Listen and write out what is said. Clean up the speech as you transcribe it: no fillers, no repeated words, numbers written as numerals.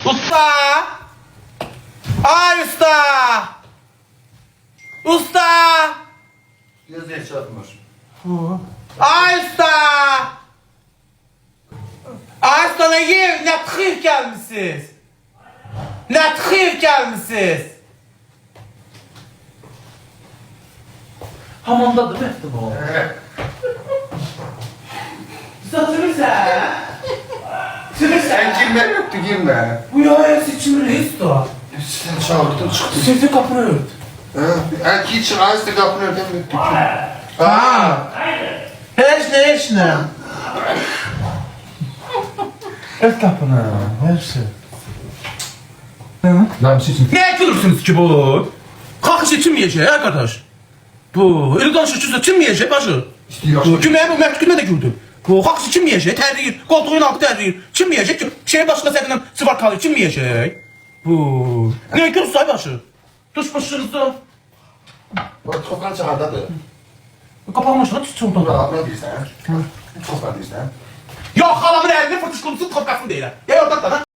Usta! Ay usta! Usta! Gözüne çarpmış. Ay usta! Ay usta ne tıkıyıp gelmişsiniz? Ne tıkıyıp gelmişsiniz? Hamamdadır mı bu? Satırırsa? Sen girme yoktu girme. Bu ya seçim reis da. Sen çağırdın çıktı. Sesi kapını ört. Erkeği çıkarız da kapını ödemedik. Ha. Hiç ne? Ört kapını. Hepsi. Lan bir şey için. Ne gülürsünüz ki bu? Kalkış içinmeyecek arkadaş. Bu öyle danışırsınız içinmeyecek başı. Bu cümleye bu məhkûmə də güldü. Bu kalkış içinmeyecek, tərliyir. Koltuğun altı tərliyir. Çinmeyecek ki, şehir başına səkindən sıvarkalı içinmeyecek. Bu. Ne gülürsünüz ay başı? Tuş başınızda. Bak tokan çağırdadır. Kapanmışlar çıldan. Rahatına deyirsən. Tokan deyirsən. Ya halamın elini fırtışkılmışsın topkasını deyirəm. Ya oradan da.